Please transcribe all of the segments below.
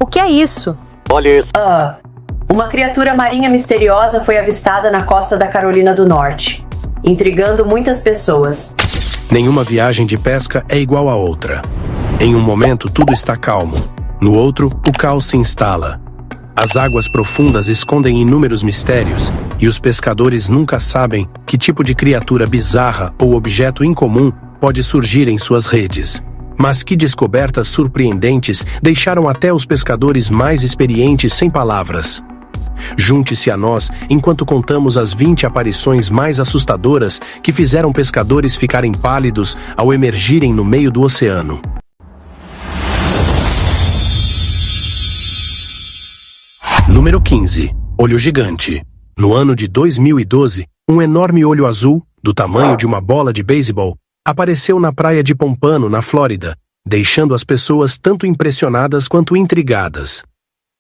O que é isso? Olha isso. Uma criatura marinha misteriosa foi avistada na costa da Carolina do Norte, intrigando muitas pessoas. Nenhuma viagem de pesca é igual à outra. Em um momento, tudo está calmo. No outro, o caos se instala. As águas profundas escondem inúmeros mistérios e os pescadores nunca sabem que tipo de criatura bizarra ou objeto incomum pode surgir em suas redes. Mas que descobertas surpreendentes deixaram até os pescadores mais experientes sem palavras. Junte-se a nós enquanto contamos as 20 aparições mais assustadoras que fizeram pescadores ficarem pálidos ao emergirem no meio do oceano. Número 15. Olho gigante. No ano de 2012, um enorme olho azul, do tamanho de uma bola de beisebol, apareceu na praia de Pompano, na Flórida, deixando as pessoas tanto impressionadas quanto intrigadas.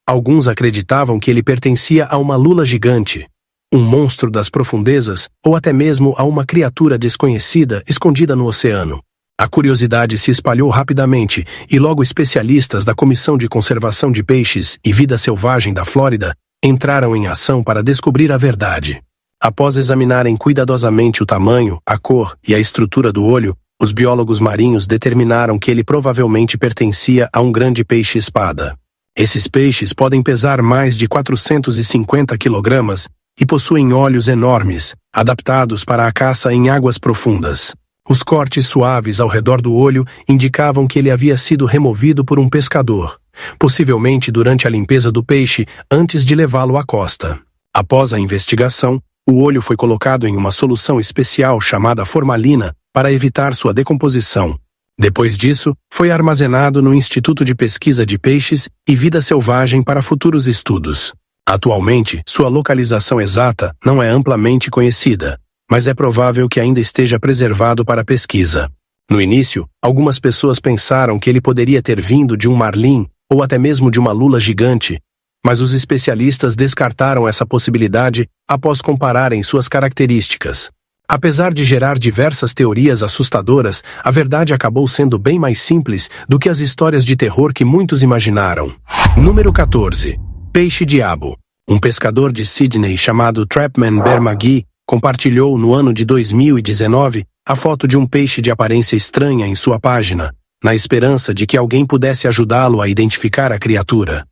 Alguns acreditavam que ele pertencia a uma lula gigante, um monstro das profundezas ou até mesmo a uma criatura desconhecida escondida no oceano. A curiosidade se espalhou rapidamente e logo especialistas da Comissão de Conservação de Peixes e Vida Selvagem da Flórida entraram em ação para descobrir a verdade. Após examinarem cuidadosamente o tamanho, a cor e a estrutura do olho, os biólogos marinhos determinaram que ele provavelmente pertencia a um grande peixe-espada. Esses peixes podem pesar mais de 450 quilogramas e possuem olhos enormes, adaptados para a caça em águas profundas. Os cortes suaves ao redor do olho indicavam que ele havia sido removido por um pescador, possivelmente durante a limpeza do peixe antes de levá-lo à costa. Após a investigação, o olho foi colocado em uma solução especial chamada formalina para evitar sua decomposição. Depois disso, foi armazenado no Instituto de Pesquisa de Peixes e Vida Selvagem para futuros estudos. Atualmente, sua localização exata não é amplamente conhecida, mas é provável que ainda esteja preservado para pesquisa. No início, algumas pessoas pensaram que ele poderia ter vindo de um marlim ou até mesmo de uma lula gigante, mas os especialistas descartaram essa possibilidade após compararem suas características. Apesar de gerar diversas teorias assustadoras, a verdade acabou sendo bem mais simples do que as histórias de terror que muitos imaginaram. Número 14. Peixe-diabo. Um pescador de Sydney chamado Trapman Bear McGee compartilhou no ano de 2019 a foto de um peixe de aparência estranha em sua página, na esperança de que alguém pudesse ajudá-lo a identificar a criatura.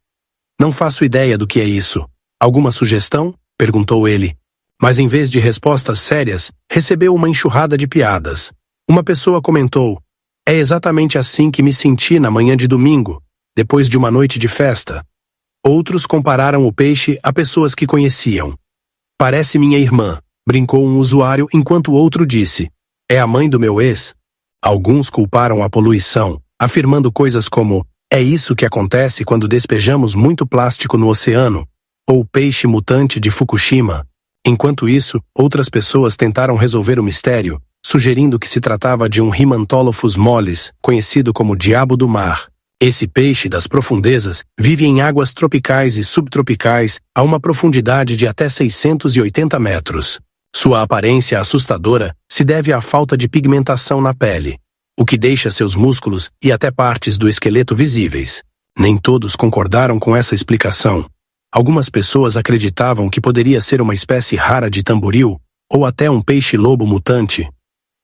"Não faço ideia do que é isso. Alguma sugestão?" perguntou ele. Mas em vez de respostas sérias, recebeu uma enxurrada de piadas. Uma pessoa comentou: "É exatamente assim que me senti na manhã de domingo, depois de uma noite de festa." Outros compararam o peixe a pessoas que conheciam. "Parece minha irmã", brincou um usuário enquanto outro disse: "É a mãe do meu ex." Alguns culparam a poluição, afirmando coisas como: "É isso que acontece quando despejamos muito plástico no oceano", ou "peixe mutante de Fukushima." Enquanto isso, outras pessoas tentaram resolver o mistério, sugerindo que se tratava de um Himantolophus mollis, conhecido como diabo do mar. Esse peixe das profundezas vive em águas tropicais e subtropicais a uma profundidade de até 680 metros. Sua aparência assustadora se deve à falta de pigmentação na pele, o que deixa seus músculos e até partes do esqueleto visíveis. Nem todos concordaram com essa explicação. Algumas pessoas acreditavam que poderia ser uma espécie rara de tamboril ou até um peixe-lobo mutante.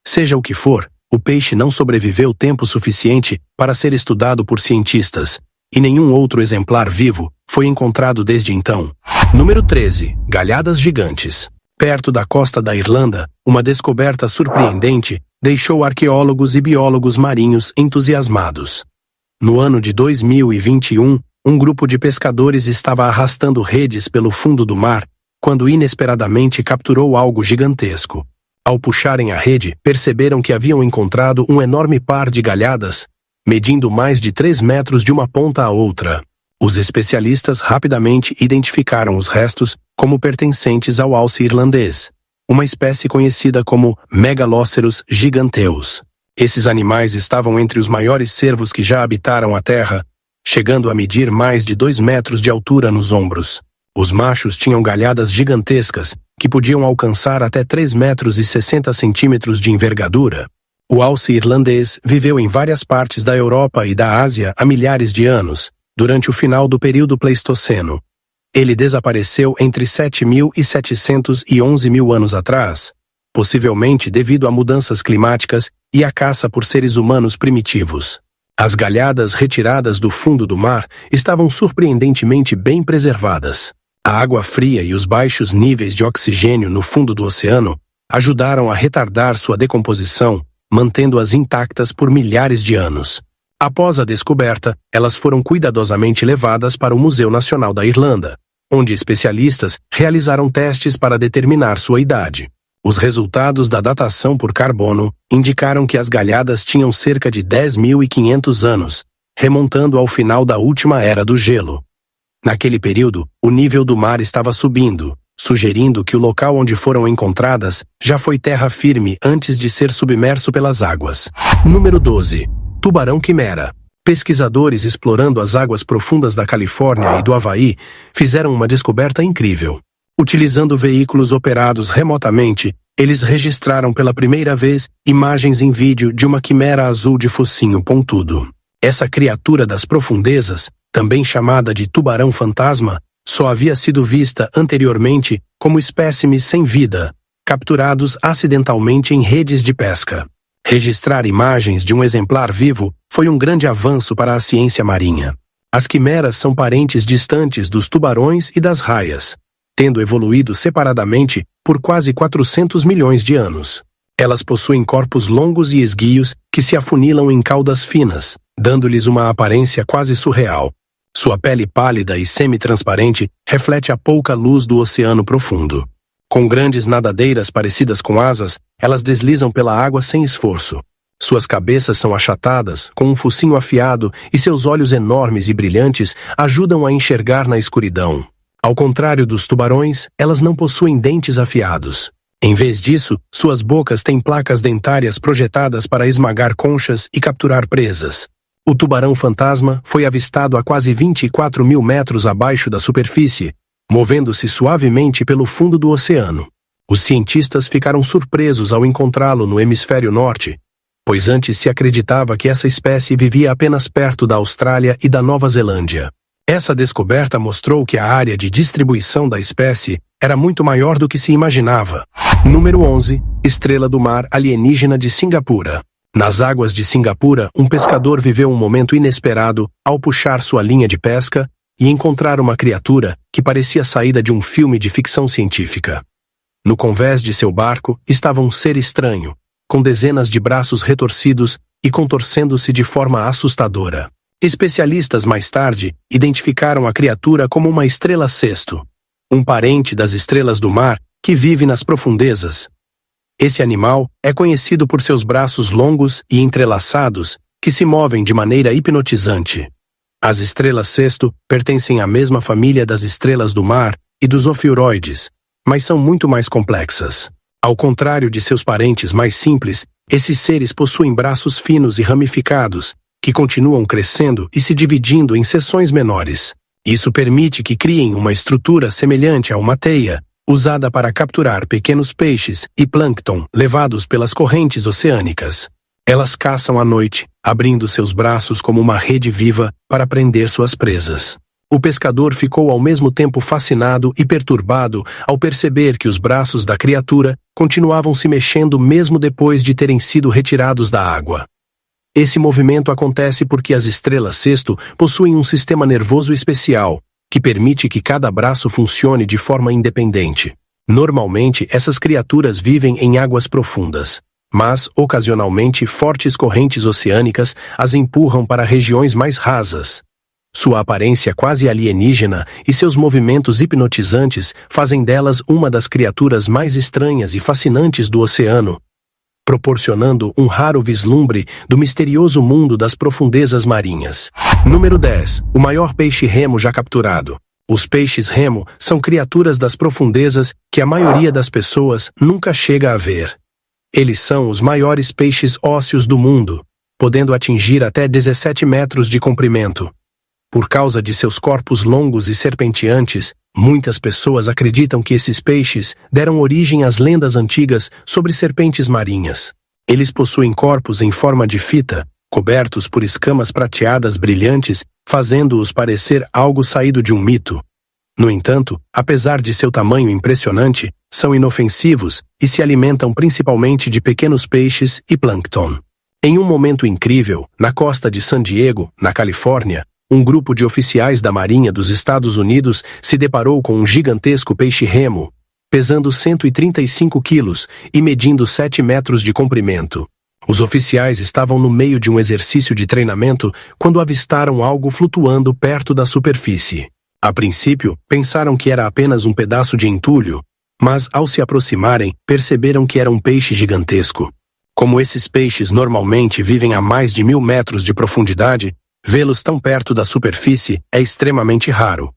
Seja o que for, o peixe não sobreviveu tempo suficiente para ser estudado por cientistas, e nenhum outro exemplar vivo foi encontrado desde então. Número 13. Galhadas gigantes. Perto da costa da Irlanda, uma descoberta surpreendente deixou arqueólogos e biólogos marinhos entusiasmados. No ano de 2021, um grupo de pescadores estava arrastando redes pelo fundo do mar quando inesperadamente capturou algo gigantesco. Ao puxarem a rede, perceberam que haviam encontrado um enorme par de galhadas, medindo mais de 3 metros de uma ponta à outra. Os especialistas rapidamente identificaram os restos como pertencentes ao alce irlandês, uma espécie conhecida como Megaloceros giganteus. Esses animais estavam entre os maiores cervos que já habitaram a Terra, chegando a medir mais de 2 metros de altura nos ombros. Os machos tinham galhadas gigantescas, que podiam alcançar até 3 metros e 60 centímetros de envergadura. O alce irlandês viveu em várias partes da Europa e da Ásia há milhares de anos, durante o final do período Pleistoceno. Ele desapareceu entre 7.700 e 11.000 anos atrás, possivelmente devido a mudanças climáticas e a caça por seres humanos primitivos. As galhadas retiradas do fundo do mar estavam surpreendentemente bem preservadas. A água fria e os baixos níveis de oxigênio no fundo do oceano ajudaram a retardar sua decomposição, mantendo-as intactas por milhares de anos. Após a descoberta, elas foram cuidadosamente levadas para o Museu Nacional da Irlanda, onde especialistas realizaram testes para determinar sua idade. Os resultados da datação por carbono indicaram que as galhadas tinham cerca de 10.500 anos, remontando ao final da última era do gelo. Naquele período, o nível do mar estava subindo, sugerindo que o local onde foram encontradas já foi terra firme antes de ser submerso pelas águas. Número 12. Tubarão quimera. Pesquisadores explorando as águas profundas da Califórnia e do Havaí fizeram uma descoberta incrível. Utilizando veículos operados remotamente, eles registraram pela primeira vez imagens em vídeo de uma quimera azul de focinho pontudo. Essa criatura das profundezas, também chamada de tubarão fantasma, só havia sido vista anteriormente como espécimes sem vida, capturados acidentalmente em redes de pesca. Registrar imagens de um exemplar vivo foi um grande avanço para a ciência marinha. As quimeras são parentes distantes dos tubarões e das raias, tendo evoluído separadamente por quase 400 milhões de anos. Elas possuem corpos longos e esguios que se afunilam em caudas finas, dando-lhes uma aparência quase surreal. Sua pele pálida e semi-transparente reflete a pouca luz do oceano profundo. Com grandes nadadeiras parecidas com asas, elas deslizam pela água sem esforço. Suas cabeças são achatadas, com um focinho afiado, e seus olhos enormes e brilhantes ajudam a enxergar na escuridão. Ao contrário dos tubarões, elas não possuem dentes afiados. Em vez disso, suas bocas têm placas dentárias projetadas para esmagar conchas e capturar presas. O tubarão fantasma foi avistado a quase 24.000 metros abaixo da superfície, movendo-se suavemente pelo fundo do oceano. Os cientistas ficaram surpresos ao encontrá-lo no hemisfério norte, pois antes se acreditava que essa espécie vivia apenas perto da Austrália e da Nova Zelândia. Essa descoberta mostrou que a área de distribuição da espécie era muito maior do que se imaginava. Número 11. Estrela do mar alienígena de Singapura. Nas águas de Singapura, um pescador viveu um momento inesperado ao puxar sua linha de pesca e encontrar uma criatura que parecia saída de um filme de ficção científica. No convés de seu barco estava um ser estranho, com dezenas de braços retorcidos e contorcendo-se de forma assustadora. Especialistas mais tarde identificaram a criatura como uma estrela cesto, um parente das estrelas do mar que vive nas profundezas. Esse animal é conhecido por seus braços longos e entrelaçados que se movem de maneira hipnotizante. As estrelas cesto pertencem à mesma família das estrelas do mar e dos ofiuroides, mas são muito mais complexas. Ao contrário de seus parentes mais simples, esses seres possuem braços finos e ramificados, que continuam crescendo e se dividindo em seções menores. Isso permite que criem uma estrutura semelhante a uma teia, usada para capturar pequenos peixes e plâncton levados pelas correntes oceânicas. Elas caçam à noite, abrindo seus braços como uma rede viva para prender suas presas. O pescador ficou ao mesmo tempo fascinado e perturbado ao perceber que os braços da criatura continuavam se mexendo mesmo depois de terem sido retirados da água. Esse movimento acontece porque as estrelas cesto possuem um sistema nervoso especial, que permite que cada braço funcione de forma independente. Normalmente, essas criaturas vivem em águas profundas, mas, ocasionalmente, fortes correntes oceânicas as empurram para regiões mais rasas. Sua aparência quase alienígena e seus movimentos hipnotizantes fazem delas uma das criaturas mais estranhas e fascinantes do oceano, proporcionando um raro vislumbre do misterioso mundo das profundezas marinhas. Número 10. O maior peixe-remo já capturado. Os peixes-remo são criaturas das profundezas que a maioria das pessoas nunca chega a ver. Eles são os maiores peixes ósseos do mundo, podendo atingir até 17 metros de comprimento. Por causa de seus corpos longos e serpenteantes, muitas pessoas acreditam que esses peixes deram origem às lendas antigas sobre serpentes marinhas. Eles possuem corpos em forma de fita, cobertos por escamas prateadas brilhantes, fazendo-os parecer algo saído de um mito. No entanto, apesar de seu tamanho impressionante, são inofensivos e se alimentam principalmente de pequenos peixes e plâncton. Em um momento incrível, na costa de San Diego, na Califórnia, um grupo de oficiais da Marinha dos Estados Unidos se deparou com um gigantesco peixe-remo, pesando 135 quilos e medindo 7 metros de comprimento. Os oficiais estavam no meio de um exercício de treinamento quando avistaram algo flutuando perto da superfície. A princípio, pensaram que era apenas um pedaço de entulho, mas ao se aproximarem, perceberam que era um peixe gigantesco. Como esses peixes normalmente vivem a mais de 1.000 metros de profundidade, vê-los tão perto da superfície é extremamente raro.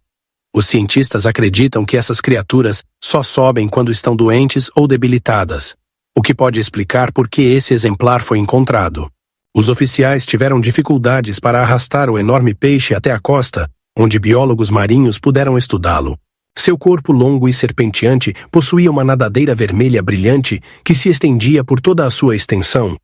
Os cientistas acreditam que essas criaturas só sobem quando estão doentes ou debilitadas, o que pode explicar por que esse exemplar foi encontrado. Os oficiais tiveram dificuldades para arrastar o enorme peixe até a costa, onde biólogos marinhos puderam estudá-lo. Seu corpo longo e serpenteante possuía uma nadadeira vermelha brilhante que se estendia por toda a sua extensão,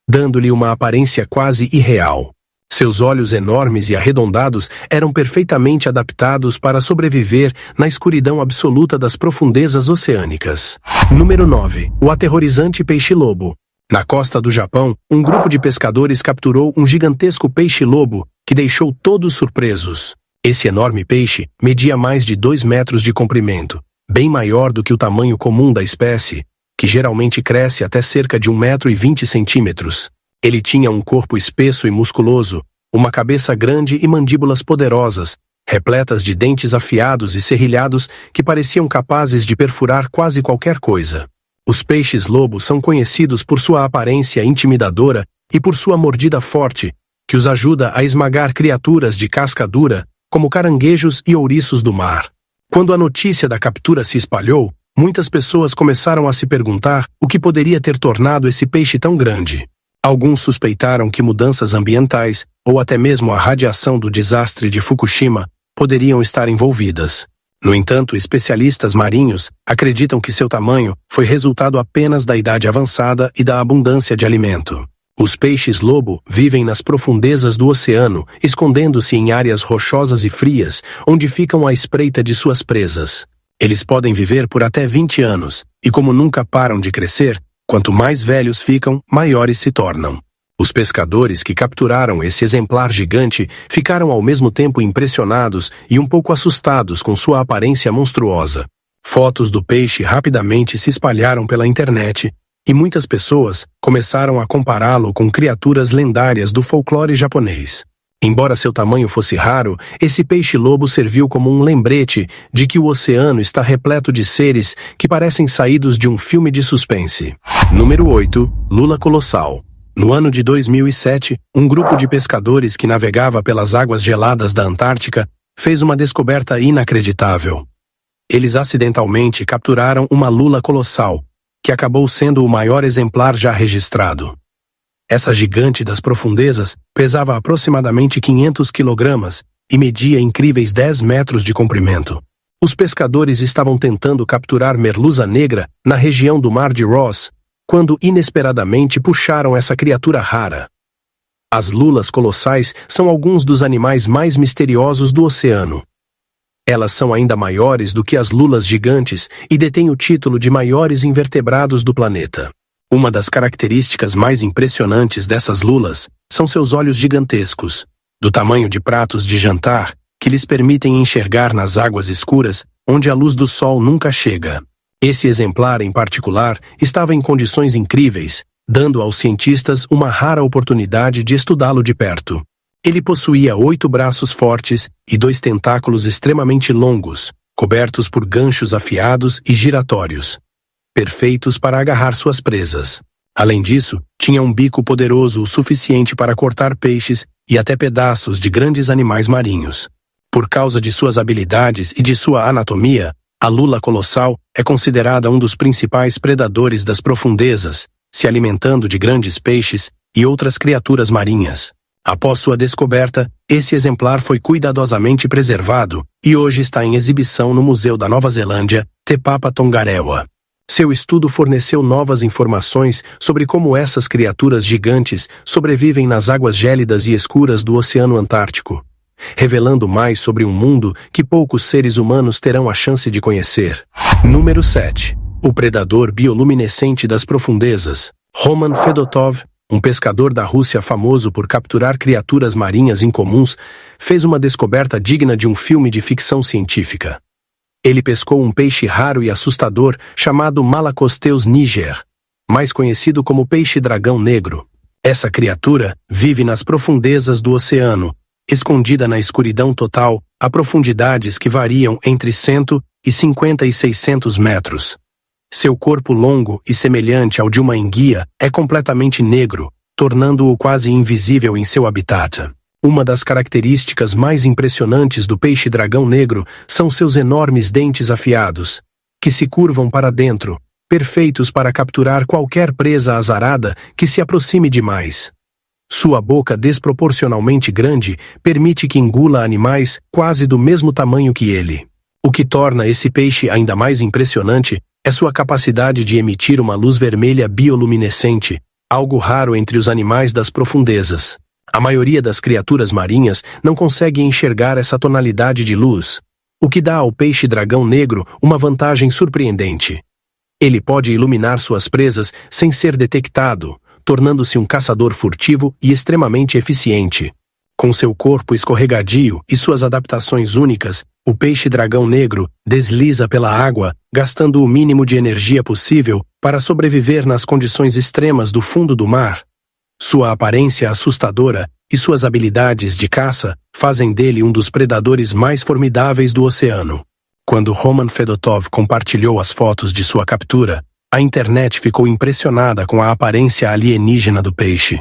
dando-lhe uma aparência quase irreal. Seus olhos enormes e arredondados eram perfeitamente adaptados para sobreviver na escuridão absoluta das profundezas oceânicas. Número 9. O aterrorizante peixe-lobo. Na costa do Japão, um grupo de pescadores capturou um gigantesco peixe-lobo que deixou todos surpresos. Esse enorme peixe media mais de 2 metros de comprimento, bem maior do que o tamanho comum da espécie, que geralmente cresce até cerca de 1,20 m. Ele tinha um corpo espesso e musculoso, uma cabeça grande e mandíbulas poderosas, repletas de dentes afiados e serrilhados que pareciam capazes de perfurar quase qualquer coisa. Os peixes-lobo são conhecidos por sua aparência intimidadora e por sua mordida forte, que os ajuda a esmagar criaturas de casca dura, como caranguejos e ouriços do mar. Quando a notícia da captura se espalhou, muitas pessoas começaram a se perguntar o que poderia ter tornado esse peixe tão grande. Alguns suspeitaram que mudanças ambientais, ou até mesmo a radiação do desastre de Fukushima, poderiam estar envolvidas. No entanto, especialistas marinhos acreditam que seu tamanho foi resultado apenas da idade avançada e da abundância de alimento. Os peixes-lobo vivem nas profundezas do oceano, escondendo-se em áreas rochosas e frias, onde ficam à espreita de suas presas. Eles podem viver por até 20 anos, e como nunca param de crescer, quanto mais velhos ficam, maiores se tornam. Os pescadores que capturaram esse exemplar gigante ficaram ao mesmo tempo impressionados e um pouco assustados com sua aparência monstruosa. Fotos do peixe rapidamente se espalharam pela internet, e muitas pessoas começaram a compará-lo com criaturas lendárias do folclore japonês. Embora seu tamanho fosse raro, esse peixe-lobo serviu como um lembrete de que o oceano está repleto de seres que parecem saídos de um filme de suspense. Número 8. Lula colossal. No ano de 2007, um grupo de pescadores que navegava pelas águas geladas da Antártica fez uma descoberta inacreditável. Eles acidentalmente capturaram uma lula colossal, que acabou sendo o maior exemplar já registrado. Essa gigante das profundezas pesava aproximadamente 500 quilogramas e media incríveis 10 metros de comprimento. Os pescadores estavam tentando capturar merluza negra na região do Mar de Ross, quando inesperadamente puxaram essa criatura rara. As lulas colossais são alguns dos animais mais misteriosos do oceano. Elas são ainda maiores do que as lulas gigantes e detêm o título de maiores invertebrados do planeta. Uma das características mais impressionantes dessas lulas são seus olhos gigantescos, do tamanho de pratos de jantar, que lhes permitem enxergar nas águas escuras onde a luz do sol nunca chega. Esse exemplar em particular estava em condições incríveis, dando aos cientistas uma rara oportunidade de estudá-lo de perto. Ele possuía 8 braços fortes e 2 tentáculos extremamente longos, cobertos por ganchos afiados e giratórios, perfeitos para agarrar suas presas. Além disso, tinha um bico poderoso o suficiente para cortar peixes e até pedaços de grandes animais marinhos. Por causa de suas habilidades e de sua anatomia, a lula colossal é considerada um dos principais predadores das profundezas, se alimentando de grandes peixes e outras criaturas marinhas. Após sua descoberta, esse exemplar foi cuidadosamente preservado e hoje está em exibição no Museu da Nova Zelândia, Te Papa Tongarewa. Seu estudo forneceu novas informações sobre como essas criaturas gigantes sobrevivem nas águas gélidas e escuras do Oceano Antártico, revelando mais sobre um mundo que poucos seres humanos terão a chance de conhecer. Número 7. O predador bioluminescente das profundezas. Roman Fedotov, um pescador da Rússia famoso por capturar criaturas marinhas incomuns, fez uma descoberta digna de um filme de ficção científica. Ele pescou um peixe raro e assustador chamado Malacosteus niger, mais conhecido como peixe-dragão negro. Essa criatura vive nas profundezas do oceano, escondida na escuridão total, a profundidades que variam entre 150 e 600 metros. Seu corpo longo e semelhante ao de uma enguia é completamente negro, tornando-o quase invisível em seu habitat. Uma das características mais impressionantes do peixe-dragão negro são seus enormes dentes afiados, que se curvam para dentro, perfeitos para capturar qualquer presa azarada que se aproxime demais. Sua boca desproporcionalmente grande permite que engula animais quase do mesmo tamanho que ele. O que torna esse peixe ainda mais impressionante é sua capacidade de emitir uma luz vermelha bioluminescente, algo raro entre os animais das profundezas. A maioria das criaturas marinhas não consegue enxergar essa tonalidade de luz, o que dá ao peixe-dragão negro uma vantagem surpreendente. Ele pode iluminar suas presas sem ser detectado, tornando-se um caçador furtivo e extremamente eficiente. Com seu corpo escorregadio e suas adaptações únicas, o peixe-dragão negro desliza pela água, gastando o mínimo de energia possível para sobreviver nas condições extremas do fundo do mar. Sua aparência assustadora e suas habilidades de caça fazem dele um dos predadores mais formidáveis do oceano. Quando Roman Fedotov compartilhou as fotos de sua captura, a internet ficou impressionada com a aparência alienígena do peixe.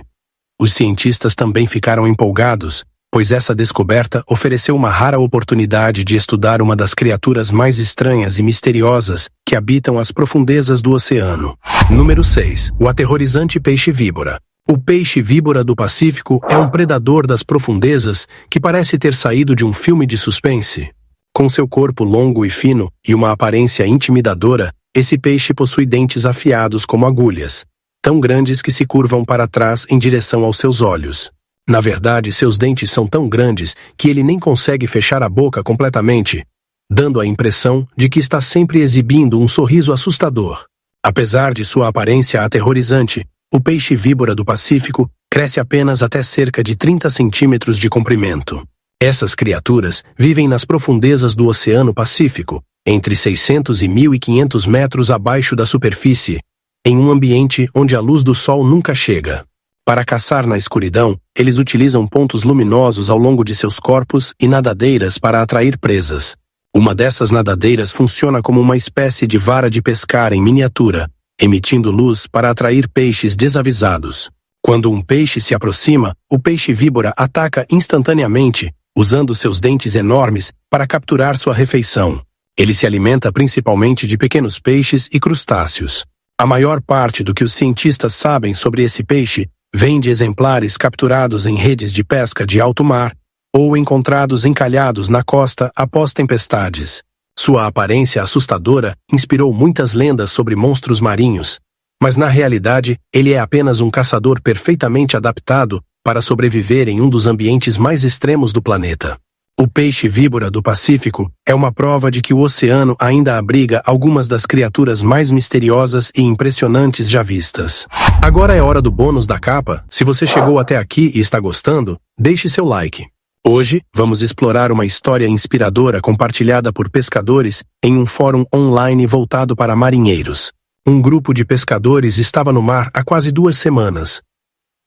Os cientistas também ficaram empolgados, pois essa descoberta ofereceu uma rara oportunidade de estudar uma das criaturas mais estranhas e misteriosas que habitam as profundezas do oceano. Número 6. O aterrorizante peixe-víbora. O peixe-víbora do Pacífico é um predador das profundezas que parece ter saído de um filme de suspense. Com seu corpo longo e fino e uma aparência intimidadora, esse peixe possui dentes afiados como agulhas, tão grandes que se curvam para trás em direção aos seus olhos. Na verdade, seus dentes são tão grandes que ele nem consegue fechar a boca completamente, dando a impressão de que está sempre exibindo um sorriso assustador. Apesar de sua aparência aterrorizante, o peixe-víbora do Pacífico cresce apenas até cerca de 30 centímetros de comprimento. Essas criaturas vivem nas profundezas do Oceano Pacífico, entre 600 e 1.500 metros abaixo da superfície, em um ambiente onde a luz do sol nunca chega. Para caçar na escuridão, eles utilizam pontos luminosos ao longo de seus corpos e nadadeiras para atrair presas. Uma dessas nadadeiras funciona como uma espécie de vara de pescar em miniatura, emitindo luz para atrair peixes desavisados. Quando um peixe se aproxima, o peixe-víbora ataca instantaneamente, usando seus dentes enormes para capturar sua refeição. Ele se alimenta principalmente de pequenos peixes e crustáceos. A maior parte do que os cientistas sabem sobre esse peixe vem de exemplares capturados em redes de pesca de alto mar ou encontrados encalhados na costa após tempestades. Sua aparência assustadora inspirou muitas lendas sobre monstros marinhos, mas na realidade ele é apenas um caçador perfeitamente adaptado para sobreviver em um dos ambientes mais extremos do planeta. O peixe-víbora do Pacífico é uma prova de que o oceano ainda abriga algumas das criaturas mais misteriosas e impressionantes já vistas. Agora é hora do bônus da capa. Se você chegou até aqui e está gostando, deixe seu like. Hoje, vamos explorar uma história inspiradora compartilhada por pescadores em um fórum online voltado para marinheiros. Um grupo de pescadores estava no mar há quase 2 semanas,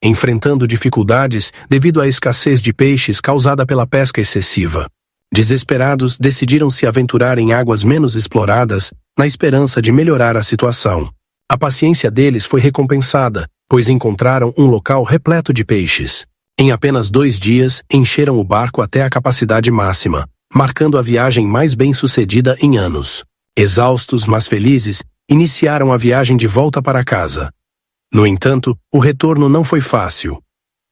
enfrentando dificuldades devido à escassez de peixes causada pela pesca excessiva. Desesperados, decidiram se aventurar em águas menos exploradas, na esperança de melhorar a situação. A paciência deles foi recompensada, pois encontraram um local repleto de peixes. Em apenas 2 dias, encheram o barco até a capacidade máxima, marcando a viagem mais bem-sucedida em anos. Exaustos, mas felizes, iniciaram a viagem de volta para casa. No entanto, o retorno não foi fácil.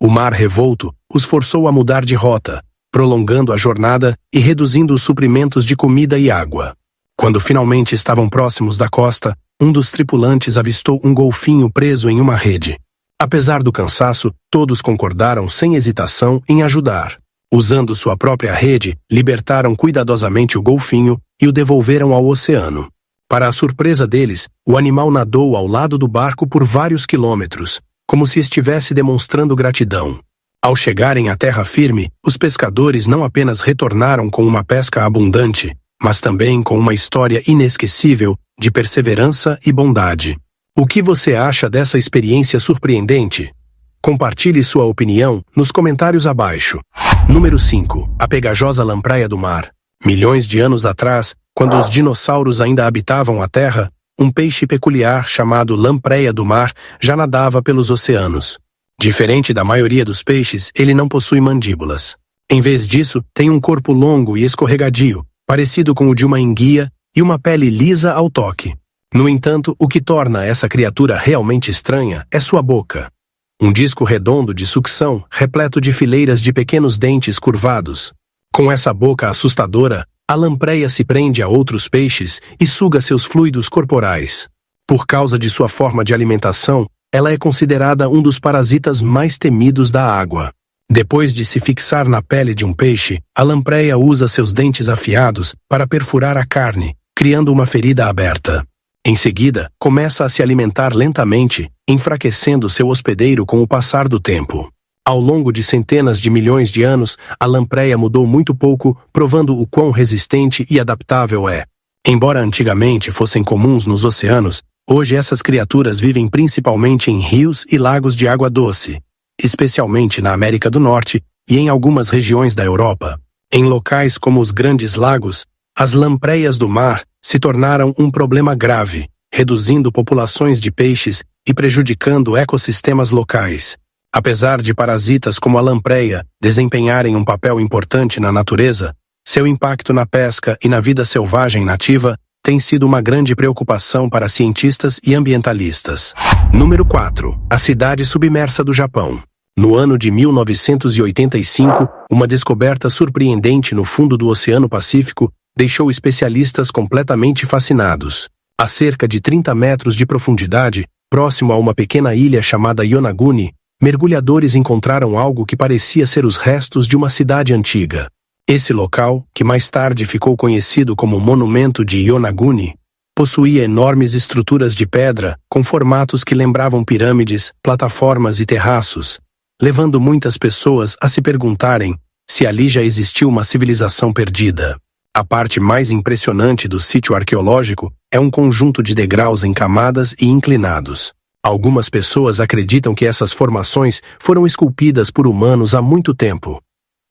O mar revolto os forçou a mudar de rota, prolongando a jornada e reduzindo os suprimentos de comida e água. Quando finalmente estavam próximos da costa, um dos tripulantes avistou um golfinho preso em uma rede. Apesar do cansaço, todos concordaram sem hesitação em ajudar. Usando sua própria rede, libertaram cuidadosamente o golfinho e o devolveram ao oceano. Para a surpresa deles, o animal nadou ao lado do barco por vários quilômetros, como se estivesse demonstrando gratidão. Ao chegarem à terra firme, os pescadores não apenas retornaram com uma pesca abundante, mas também com uma história inesquecível de perseverança e bondade. O que você acha dessa experiência surpreendente? Compartilhe sua opinião nos comentários abaixo. Número 5. A pegajosa lampreia do mar. Milhões de anos atrás, quando os dinossauros ainda habitavam a Terra, um peixe peculiar chamado lampreia do mar já nadava pelos oceanos. Diferente da maioria dos peixes, ele não possui mandíbulas. Em vez disso, tem um corpo longo e escorregadio, parecido com o de uma enguia, e uma pele lisa ao toque. No entanto, o que torna essa criatura realmente estranha é sua boca. Um disco redondo de sucção, repleto de fileiras de pequenos dentes curvados. Com essa boca assustadora, a lampreia se prende a outros peixes e suga seus fluidos corporais. Por causa de sua forma de alimentação, ela é considerada um dos parasitas mais temidos da água. Depois de se fixar na pele de um peixe, a lampreia usa seus dentes afiados para perfurar a carne, criando uma ferida aberta. Em seguida, começa a se alimentar lentamente, enfraquecendo seu hospedeiro com o passar do tempo. Ao longo de centenas de milhões de anos, a lampreia mudou muito pouco, provando o quão resistente e adaptável é. Embora antigamente fossem comuns nos oceanos, hoje essas criaturas vivem principalmente em rios e lagos de água doce, especialmente na América do Norte e em algumas regiões da Europa. Em locais como os Grandes Lagos, as lampreias do mar se tornaram um problema grave, reduzindo populações de peixes e prejudicando ecossistemas locais. Apesar de parasitas como a lampreia desempenharem um papel importante na natureza, seu impacto na pesca e na vida selvagem nativa tem sido uma grande preocupação para cientistas e ambientalistas. Número 4. A cidade submersa do Japão. No ano de 1985, uma descoberta surpreendente no fundo do Oceano Pacífico deixou especialistas completamente fascinados. A cerca de 30 metros de profundidade, próximo a uma pequena ilha chamada Yonaguni, mergulhadores encontraram algo que parecia ser os restos de uma cidade antiga. Esse local, que mais tarde ficou conhecido como Monumento de Yonaguni, possuía enormes estruturas de pedra com formatos que lembravam pirâmides, plataformas e terraços, levando muitas pessoas a se perguntarem se ali já existiu uma civilização perdida. A parte mais impressionante do sítio arqueológico é um conjunto de degraus em camadas e inclinados. Algumas pessoas acreditam que essas formações foram esculpidas por humanos há muito tempo,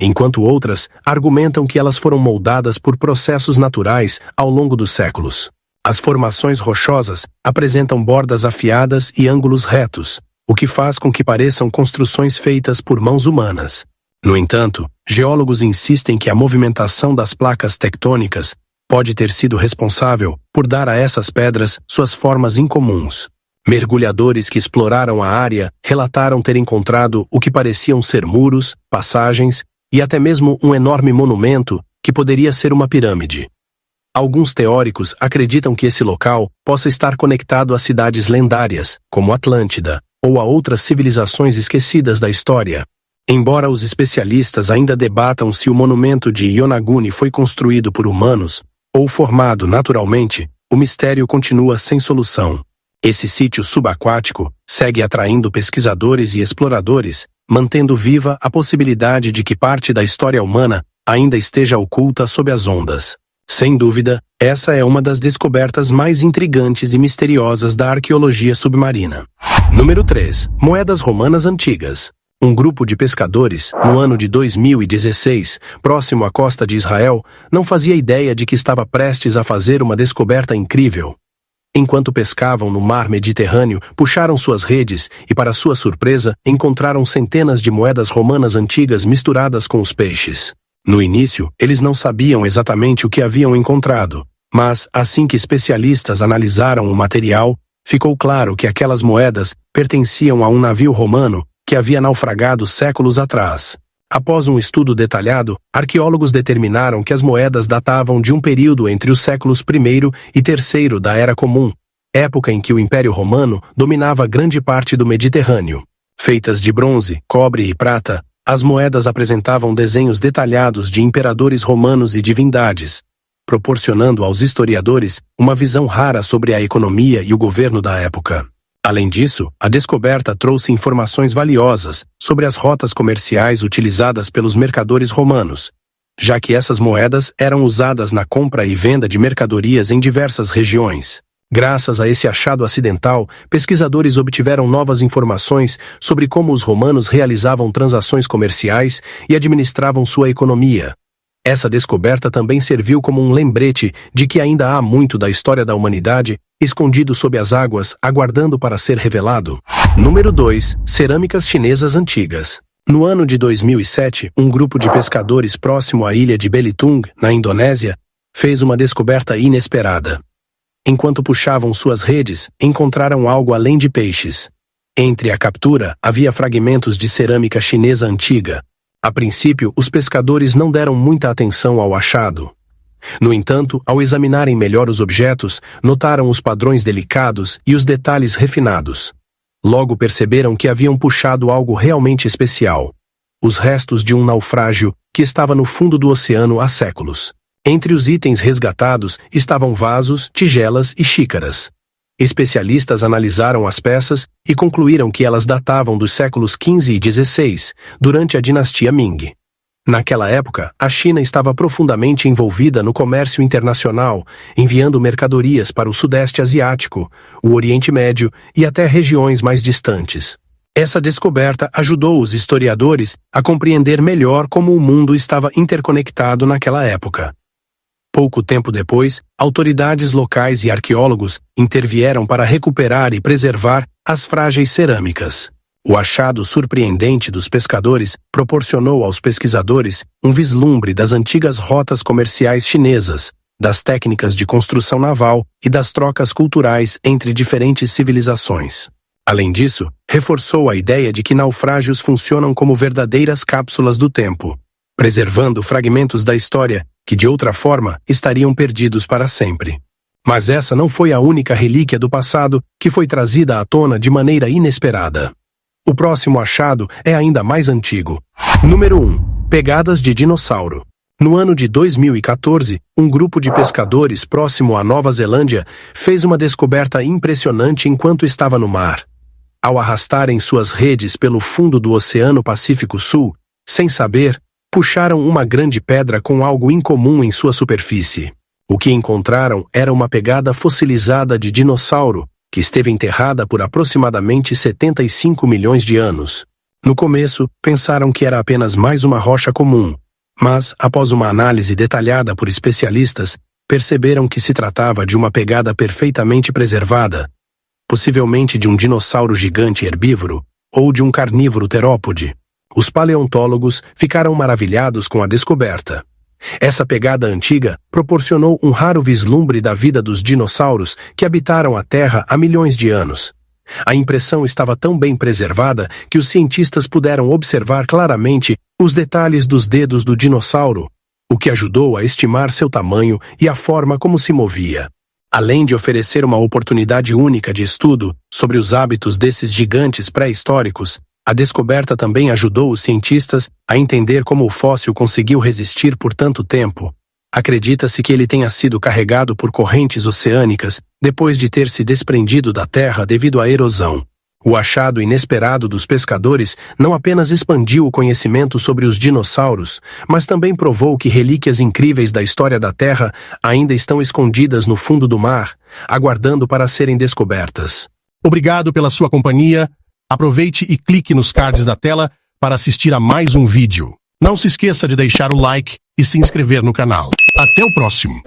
enquanto outras argumentam que elas foram moldadas por processos naturais ao longo dos séculos. As formações rochosas apresentam bordas afiadas e ângulos retos, o que faz com que pareçam construções feitas por mãos humanas. No entanto, geólogos insistem que a movimentação das placas tectônicas pode ter sido responsável por dar a essas pedras suas formas incomuns. Mergulhadores que exploraram a área relataram ter encontrado o que pareciam ser muros, passagens e até mesmo um enorme monumento que poderia ser uma pirâmide. Alguns teóricos acreditam que esse local possa estar conectado a cidades lendárias, como Atlântida, ou a outras civilizações esquecidas da história. Embora os especialistas ainda debatam se o monumento de Yonaguni foi construído por humanos ou formado naturalmente, o mistério continua sem solução. Esse sítio subaquático segue atraindo pesquisadores e exploradores, mantendo viva a possibilidade de que parte da história humana ainda esteja oculta sob as ondas. Sem dúvida, essa é uma das descobertas mais intrigantes e misteriosas da arqueologia submarina. Número 3. Moedas romanas antigas. Um grupo de pescadores, no ano de 2016, próximo à costa de Israel, não fazia ideia de que estava prestes a fazer uma descoberta incrível. Enquanto pescavam no mar Mediterrâneo, puxaram suas redes e, para sua surpresa, encontraram centenas de moedas romanas antigas misturadas com os peixes. No início, eles não sabiam exatamente o que haviam encontrado, mas, assim que especialistas analisaram o material, ficou claro que aquelas moedas pertenciam a um navio romano que havia naufragado séculos atrás. Após um estudo detalhado, arqueólogos determinaram que as moedas datavam de um período entre os séculos I e III da Era Comum, época em que o Império Romano dominava grande parte do Mediterrâneo. Feitas de bronze, cobre e prata, as moedas apresentavam desenhos detalhados de imperadores romanos e divindades, proporcionando aos historiadores uma visão rara sobre a economia e o governo da época. Além disso, a descoberta trouxe informações valiosas sobre as rotas comerciais utilizadas pelos mercadores romanos, já que essas moedas eram usadas na compra e venda de mercadorias em diversas regiões. Graças a esse achado acidental, pesquisadores obtiveram novas informações sobre como os romanos realizavam transações comerciais e administravam sua economia. Essa descoberta também serviu como um lembrete de que ainda há muito da história da humanidade escondido sob as águas, aguardando para ser revelado. Número 2. Cerâmicas chinesas antigas. No ano de 2007, um grupo de pescadores próximo à ilha de Belitung, na Indonésia, fez uma descoberta inesperada. Enquanto puxavam suas redes, encontraram algo além de peixes. Entre a captura, havia fragmentos de cerâmica chinesa antiga. A princípio, os pescadores não deram muita atenção ao achado. No entanto, ao examinarem melhor os objetos, notaram os padrões delicados e os detalhes refinados. Logo perceberam que haviam puxado algo realmente especial. Os restos de um naufrágio que estava no fundo do oceano há séculos. Entre os itens resgatados estavam vasos, tigelas e xícaras. Especialistas analisaram as peças e concluíram que elas datavam dos séculos XV e XVI, durante a dinastia Ming. Naquela época, a China estava profundamente envolvida no comércio internacional, enviando mercadorias para o Sudeste Asiático, o Oriente Médio e até regiões mais distantes. Essa descoberta ajudou os historiadores a compreender melhor como o mundo estava interconectado naquela época. Pouco tempo depois, autoridades locais e arqueólogos intervieram para recuperar e preservar as frágeis cerâmicas. O achado surpreendente dos pescadores proporcionou aos pesquisadores um vislumbre das antigas rotas comerciais chinesas, das técnicas de construção naval e das trocas culturais entre diferentes civilizações. Além disso, reforçou a ideia de que naufrágios funcionam como verdadeiras cápsulas do tempo, preservando fragmentos da história que, de outra forma, estariam perdidos para sempre. Mas essa não foi a única relíquia do passado que foi trazida à tona de maneira inesperada. O próximo achado é ainda mais antigo. Número 1. Pegadas de dinossauro. No ano de 2014, um grupo de pescadores próximo à Nova Zelândia fez uma descoberta impressionante enquanto estava no mar. Ao arrastarem suas redes pelo fundo do Oceano Pacífico Sul, sem saber, puxaram uma grande pedra com algo incomum em sua superfície. O que encontraram era uma pegada fossilizada de dinossauro, que esteve enterrada por aproximadamente 75 milhões de anos. No começo, pensaram que era apenas mais uma rocha comum, mas, após uma análise detalhada por especialistas, perceberam que se tratava de uma pegada perfeitamente preservada, possivelmente de um dinossauro gigante herbívoro ou de um carnívoro terópode. Os paleontólogos ficaram maravilhados com a descoberta. Essa pegada antiga proporcionou um raro vislumbre da vida dos dinossauros que habitaram a Terra há milhões de anos. A impressão estava tão bem preservada que os cientistas puderam observar claramente os detalhes dos dedos do dinossauro, o que ajudou a estimar seu tamanho e a forma como se movia. Além de oferecer uma oportunidade única de estudo sobre os hábitos desses gigantes pré-históricos, a descoberta também ajudou os cientistas a entender como o fóssil conseguiu resistir por tanto tempo. Acredita-se que ele tenha sido carregado por correntes oceânicas depois de ter se desprendido da Terra devido à erosão. O achado inesperado dos pescadores não apenas expandiu o conhecimento sobre os dinossauros, mas também provou que relíquias incríveis da história da Terra ainda estão escondidas no fundo do mar, aguardando para serem descobertas. Obrigado pela sua companhia. Aproveite e clique nos cards da tela para assistir a mais um vídeo. Não se esqueça de deixar o like e se inscrever no canal. Até o próximo!